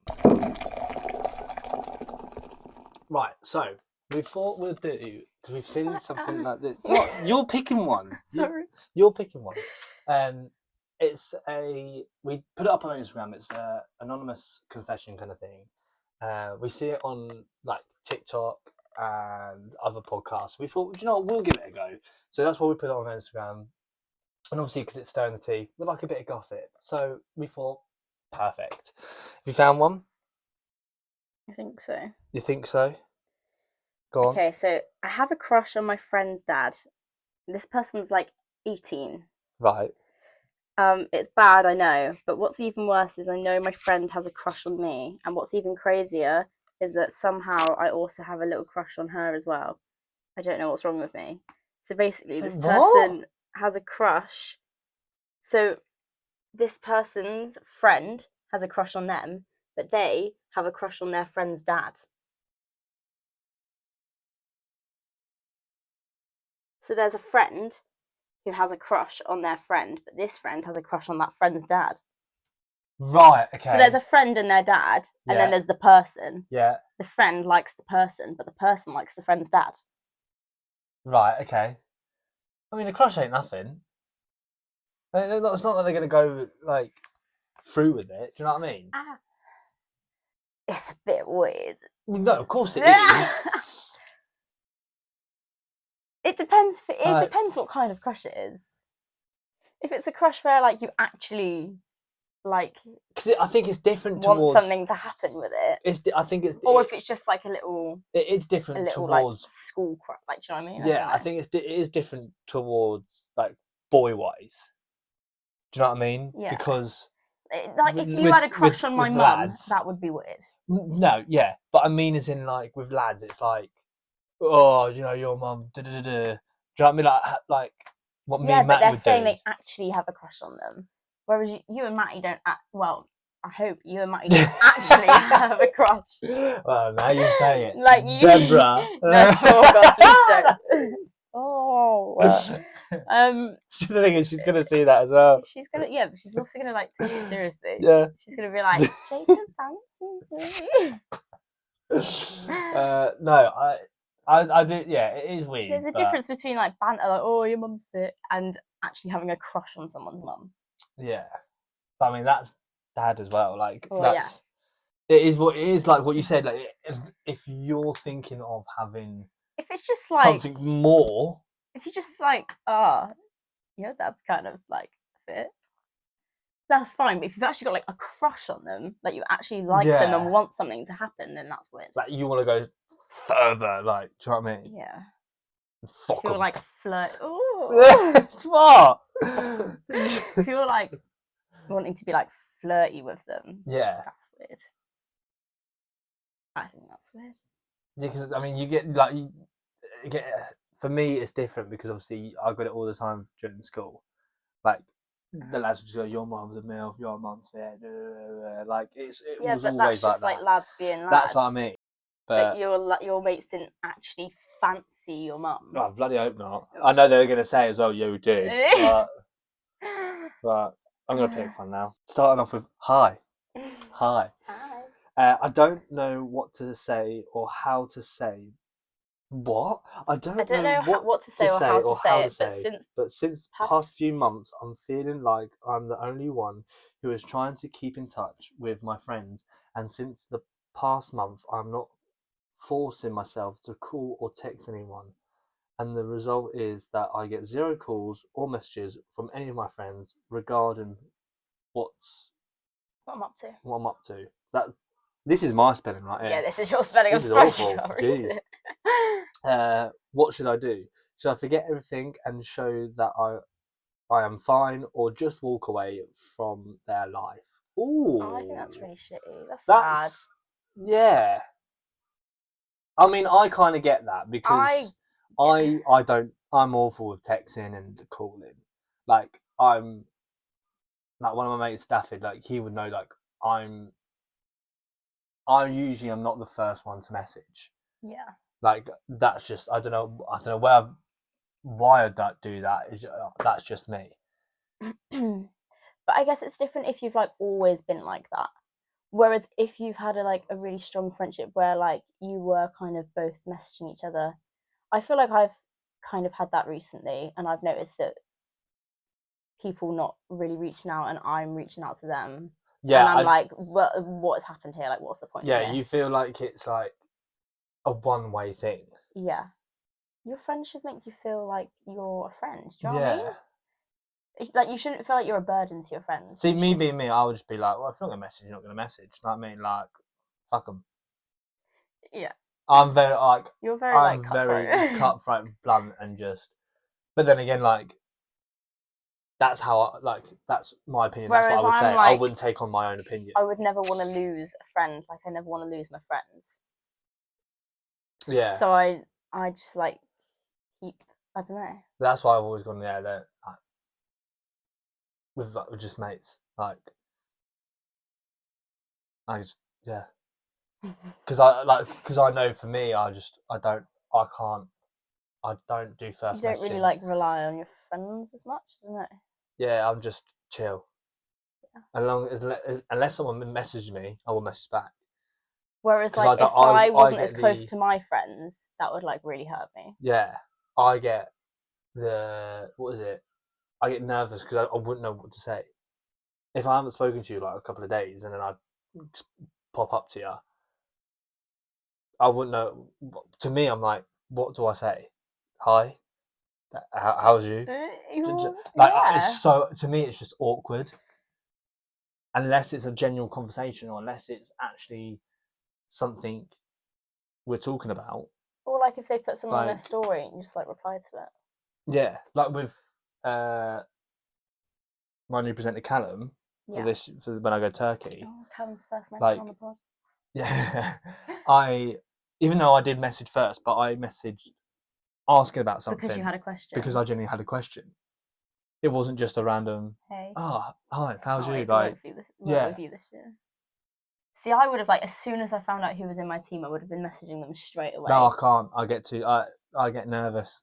Right, so we thought we'd do because we've seen something like this. You're picking one. Sorry. You're picking one. We put it up on Instagram. It's an anonymous confession kind of thing. We see it on like TikTok and other podcasts. We thought, you know what, we'll give it a go. So that's why we put it on Instagram. And obviously, because it's stirring the tea, we like a bit of gossip. So we thought, perfect. Have you found one? I think so. You think so? Go on. Okay, so I have a crush on my friend's dad. This person's like 18. Right. It's bad, I know, but what's even worse is I know my friend has a crush on me, and what's even crazier is that somehow I also have a little crush on her as well. I don't know what's wrong with me. So basically, this person has a crush. So this person's friend has a crush on them, but they have a crush on their friend's dad. So there's a friend who has a crush on their friend, but this friend has a crush on that friend's dad. Right, okay. So there's a friend and their dad, and then there's the person. Yeah. The friend likes the person, but the person likes the friend's dad. Right, okay. I mean, a crush ain't nothing. It's not that they're going to go, like, through with it. Do you know what I mean? It's a bit weird. No, of course it is. It depends. It depends what kind of crush it is. If it's a crush where like you actually like, because I think it's different. Want something to happen with it. I think it's. Or if it's just like a little. It's different. A little towards like school crush. Like, do you know what I mean? Yeah, I think it is different towards like boy wise. Do you know what I mean? Yeah. Because. Like if you had a crush on my mum, that would be weird. No, yeah, but I mean, as in like with lads, it's like. Oh, you know, your mum. Do you know what I mean? Like what me and Matt would do. Yeah, but they're saying they actually have a crush on them, whereas you and Matty don't. Well, I hope you and Matty don't actually have a crush. Well, now you say it, like you, Deborah. No, oh God, please don't. Oh, The thing is, she's gonna see that as well. She's gonna, yeah, but she's also gonna like take it seriously. Yeah. She's gonna be like, Jacob fancies me. No, I do. Yeah, it is weird. There's a difference between like banter, like, oh, your mum's fit, and actually having a crush on someone's mum. Yeah, but I mean that's dad as well. Like Well, that's it is what it is. Like what you said. Like if you're thinking of having, if it's just like something more, if you're just like, your dad's kind of like fit, that's fine. But if you've actually got like a crush on them, like you actually like them and want something to happen, then that's weird. Like you want to go further. Like, do you know what I mean? Yeah. Fuck if you're 'em. like flirt. Ooh. Smart. If you're like wanting to be like flirty with them, yeah, that's weird. I think that's weird. Yeah, because I mean, you get. For me, it's different because obviously I got it all the time during school. Like the lads would just go, "Your mum's a milf, your mum's fair." Like it was but always that's just like that. lads being lads. That's what I mean. But your mates didn't actually fancy your mum. I bloody hope not. I know they were going to say as well, you do. But I'm going to pick one now. Starting off with hi. Hi. Hi. I don't know what to say or how to say. What? I don't know what to say or how to say it. But since the past few months, I'm feeling like I'm the only one who is trying to keep in touch with my friends. And since the past month, I'm not forcing myself to call or text anyone. And the result is that I get 0 calls or messages from any of my friends regarding what I'm up to. What I'm up to. This is my spelling right here. Yeah, this is your spelling. This I'm is awful. Jeez. What should I do? Should I forget everything and show that I am fine, or just walk away from their life? Ooh. Oh, I think that's really shitty. That's sad. Yeah. I mean, I kind of get that because I'm awful with texting and calling. Like I'm, like one of my mates, Stafford, like he would know. Like I usually am not the first one to message. Yeah. Like that's just I don't know why I'd do that. That's just me. But I guess it's different if you've like always been like that. Whereas if you've had a really strong friendship where like you were kind of both messaging each other, I feel like I've kind of had that recently, and I've noticed that people not really reaching out and I'm reaching out to them. Yeah, and I'm like, well, what has happened here? Like, what's the point? Yeah, you feel like it's like a one-way thing. Yeah, your friend should make you feel like you're a friend. Do you know what I mean? Like you shouldn't feel like you're a burden to your friends. See, me being me, I would just be like, well, if you're not gonna message, you're not gonna message. You know what I mean? Like, fuck them. Yeah. I'm very like. You're very like cutthroat. Very cutthroat, blunt, and just. But then again, like. That's how that's my opinion. Whereas that's what I would say. Like, I wouldn't take on my own opinion. I would never want to lose a friend. Like I never want to lose my friends. Yeah. So I just like keep. I don't know. That's why I've always gone there. With just mates, like I just because I know for me I don't do first. You don't really like rely on your friends as much, isn't it? Yeah, I'm just chill. Yeah. Unless someone messages me, I will message back. Whereas like if I wasn't as close to my friends, that would like really hurt me. Yeah, I get I get nervous because I wouldn't know what to say. If I haven't spoken to you like a couple of days and then I pop up to you, I wouldn't know. To me, I'm like, what do I say? Hi, how's you? It's so, to me, it's just awkward. Unless it's a genuine conversation or unless it's actually something we're talking about. Or like if they put something on their story and you just like reply to it. Yeah, like with my new presenter Callum for when I go to Turkey. Oh, Callum's first mention on the pod. Yeah, even though I did message first, but I messaged asking about something because you had a question. Because I genuinely had a question. It wasn't just a random. Hey. Hi, how's you? Like, with you this year. See, I would have as soon as I found out who was in my team, I would have been messaging them straight away. No, I can't. I get nervous.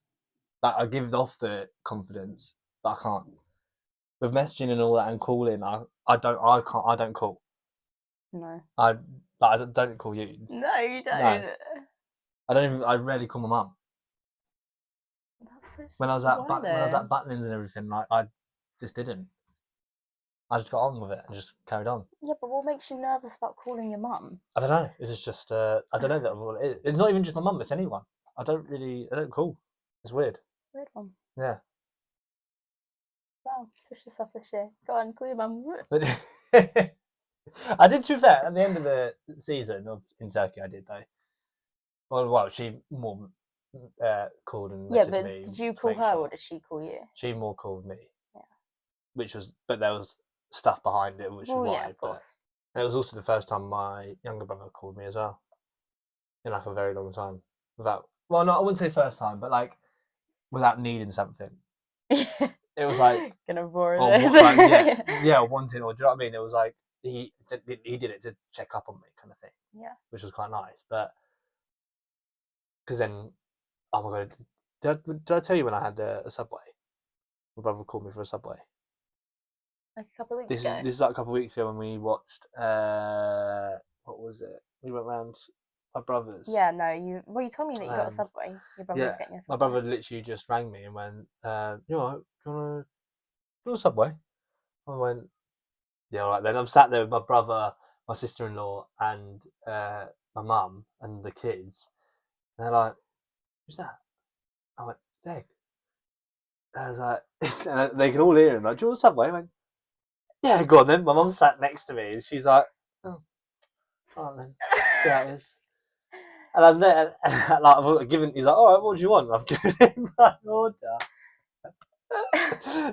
Like I give off the confidence, but I can't. With messaging and all that and calling, I don't call. No. I don't call you. No, you don't. No. I rarely call my mum. That's so When I was why at Butlins and everything, like I just didn't. I just got on with it and just carried on. Yeah, but what makes you nervous about calling your mum? I don't know. It's just I don't know that it's not even just my mum. It's anyone. I don't call. It's weird. Weird one. Yeah. Wow, push yourself this year. Go on, call your mum. But I did, to be fair, at the end of the season in Turkey, I did though. Well, she more called and messaged but me. did you call her or did she call you? She more called me. Yeah. But there was stuff behind it, which is why. Yeah, of course. And it was also the first time my younger brother called me as well. In like a very long time. I wouldn't say first time, but like without needing something. It was like gonna bore this. Wanting, or do you know what I mean? It was like he did it to check up on me, kind of thing. Yeah, which was quite nice. But because then, oh my god, did I tell you when I had a Subway? My brother called me for a Subway. Like a couple of weeks ago. This is like a couple of weeks ago when we watched. What was it? We went round my brother's. Yeah, no, you told me that you got a Subway. Your brother was getting a Subway. My brother literally just rang me and went, you know, do you want a Subway? I went, yeah, all right then. I'm sat there with my brother, my sister-in-law, and my mum and the kids. And they're like, who's that? I went, Megg. And I was like, and they can all hear him. Like, do you want a Subway? I went, yeah, go on then. My mum sat next to me and she's like, oh then. See how it is. And I'm there, and like, I've given, he's like, all right, what do you want? I've given him my order.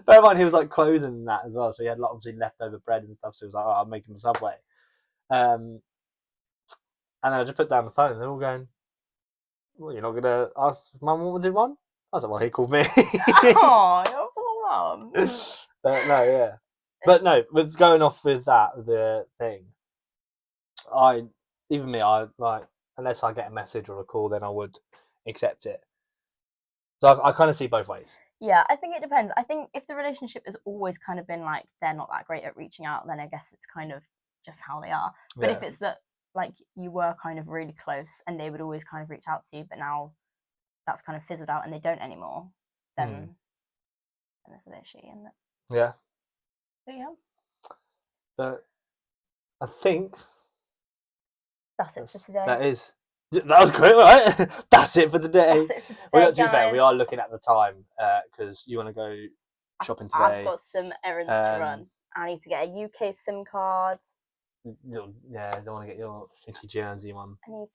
Bear in mind, he was like closing that as well, so he had like, obviously leftover bread and stuff. So he was like, "Oh, I'll make him a Subway." And then I just put down the phone, and they're all going, "Well, you're not gonna ask Mum what did one?" I was like, "Well, he called me." Oh, your poor mum. But no, yeah, but no. With going off with that, the thing, I like unless I get a message or a call, then I would accept it. So I kind of see both ways. Yeah, I think it depends. I think if the relationship has always kind of been like they're not that great at reaching out, then I guess it's kind of just how they are. But if it's that like you were kind of really close and they would always kind of reach out to you, but now that's kind of fizzled out and they don't anymore, then it's an issue, isn't it? Yeah. But yeah. But I think that's it for today. That was quick, right? That's it for today. That's it for today, to be fair, we are looking at the time because you want to go shopping today. I've got some errands to run. I need to get a UK SIM card. Yeah, I don't want to get your Jersey one. I need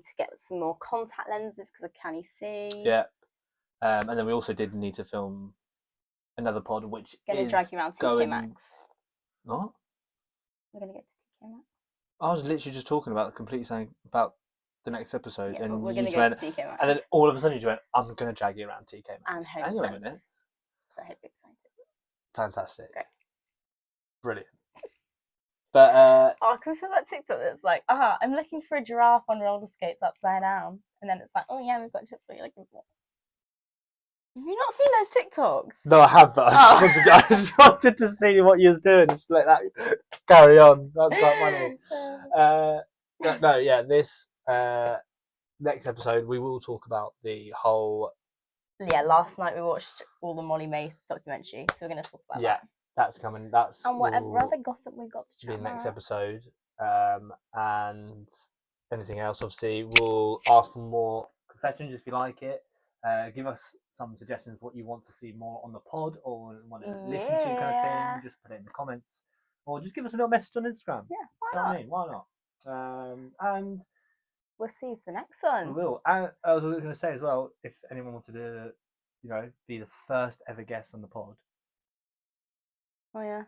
to get some more contact lenses because I can't see. Yeah. And then we also did need to film another pod, which going to drag you around TK Maxx. What? We're going to get to TK Maxx. I was literally just talking about completely saying about the next episode, and we're going to go to TK Maxx. And then all of a sudden you went, "I'm going to drag you around TK Maxx." And hang on a minute. So I hope you're excited. Fantastic. Great. Brilliant. But can we feel that TikTok that's like, I'm looking for a giraffe on roller skates upside down, and then it's like, oh yeah, we've got just what you're looking for. Have you not seen those TikToks? No, I have, but I just wanted to see what you was doing. Just let that carry on. That's quite funny. No, yeah, this next episode we will talk about the whole. Yeah, last night we watched all the Molly May documentary, so we're going to talk about that. Yeah, that's coming. And whatever other gossip we got to chat about. Next episode, and anything else. Obviously, we'll ask for more confessions if you like it. Give us some suggestions what you want to see more on the pod or want to listen to, kind of thing. Just put it in the comments, or just give us a little message on Instagram. Yeah, why not? I mean, why not? And we'll see you for the next one. We will. And I was going to say as well, if anyone wanted to, be the first ever guest on the pod. Oh yeah,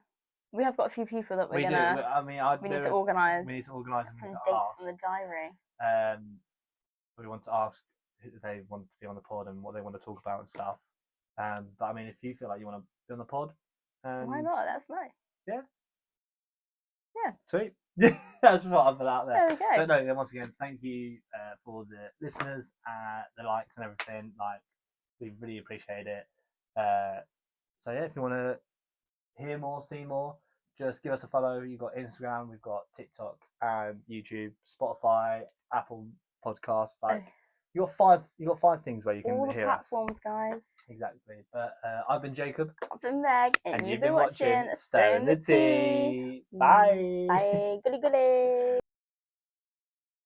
we have got a few people that we're gonna. We need to organise. We need to organise some dates in the diary. We want to ask who they want to be on the pod and what they want to talk about and stuff. But I mean, if you feel like you want to be on the pod, why not? That's nice. Yeah. Yeah. Sweet. That's what I put out there. There we go. But no, then once again, thank you for the listeners, the likes and everything. Like, We really appreciate it. So yeah, if you want to hear more, see more, just give us a follow. You've got Instagram, we've got TikTok and YouTube, Spotify, Apple Podcast. Like you got five things where you can all the hear platforms, us. Guys. Exactly. But I've been Jacob. I've been Meg, and you've been watching Stirring the Tea. Bye. Bye. Gully gully.